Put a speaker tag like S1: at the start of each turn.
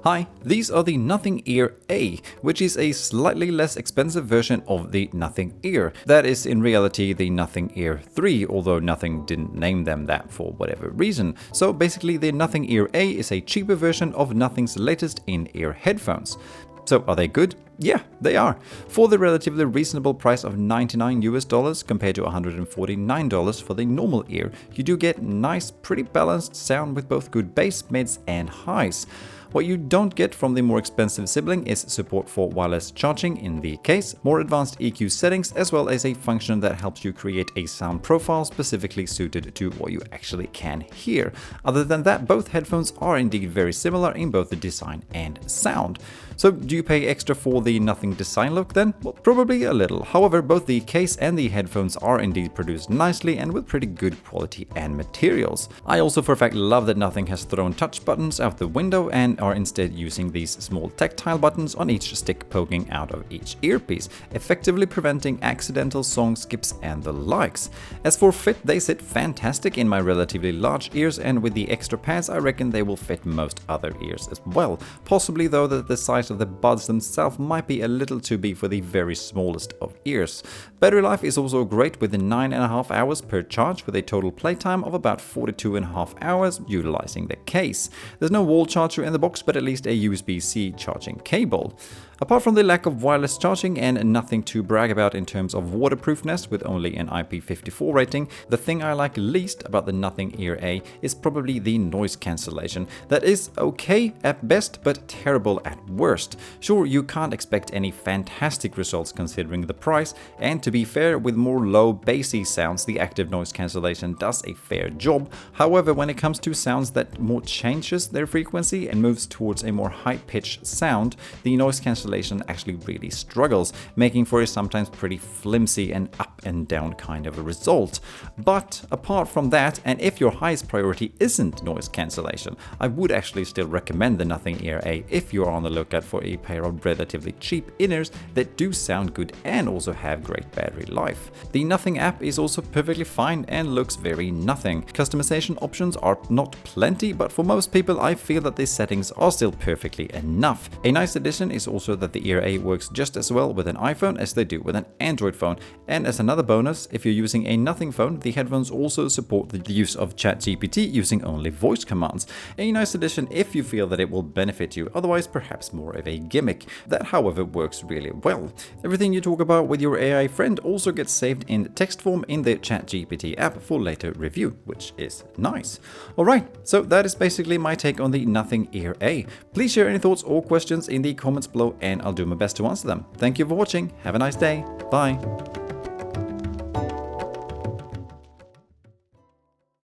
S1: Hi, these are the Nothing Ear A, which is a slightly less expensive version of the Nothing Ear. That is in reality the Nothing Ear 3, although Nothing didn't name them that for whatever reason. So basically the Nothing Ear A is a cheaper version of Nothing's latest in-ear headphones. So are they good? Yeah, they are. For the relatively reasonable price of $99 compared to $149 for the normal ear, you do get nice, pretty balanced sound with both good bass, mids and highs. What you don't get from the more expensive sibling is support for wireless charging in the case, more advanced EQ settings, as well as a function that helps you create a sound profile specifically suited to what you actually can hear. Other than that, both headphones are indeed very similar in both the design and sound. So do you pay extra for the Nothing design look then? Well, probably a little. However, both the case and the headphones are indeed produced nicely and with pretty good quality and materials. I also for a fact love that Nothing has thrown touch buttons out the window and are instead using these small tactile buttons on each stick poking out of each earpiece, effectively preventing accidental song skips and the likes. As for fit, they sit fantastic in my relatively large ears, and with the extra pads I reckon they will fit most other ears as well. Possibly though that the size of the buds themselves might be a little too big for the very smallest of ears. Battery life is also great with 9.5 hours per charge with a total playtime of about 42.5 hours utilizing the case. There's no wall charger in the box, but at least a USB-C charging cable. Apart from the lack of wireless charging and nothing to brag about in terms of waterproofness with only an IP54 rating, the thing I like least about the Nothing Ear A is probably the noise cancellation. That is okay at best, but terrible at worst. Sure, you can't expect any fantastic results considering the price, and to be fair, with more low bassy sounds, the active noise cancellation does a fair job. However, when it comes to sounds that more changes their frequency and moves towards a more high-pitched sound, the noise cancellation actually really struggles, making for a sometimes pretty flimsy and up and down kind of a result. But apart from that, and if your highest priority isn't noise cancellation, I would actually still recommend the Nothing Ear A if you're on the lookout for a pair of relatively cheap in-ears that do sound good and also have great battery life. The Nothing app is also perfectly fine and looks very nothing. Customization options are not plenty, but for most people I feel that the settings are still perfectly enough. A nice addition is also that the Ear A works just as well with an iPhone as they do with an Android phone. And as another bonus, if you're using a Nothing phone, the headphones also support the use of ChatGPT using only voice commands. A nice addition if you feel that it will benefit you, otherwise perhaps more of a gimmick. That however works really well. Everything you talk about with your AI friend also gets saved in text form in the ChatGPT app for later review, which is nice. Alright, so that is basically my take on the Nothing Ear A. Please share any thoughts or questions in the comments below and I'll do my best to answer them. Thank you for watching, have a nice day, bye!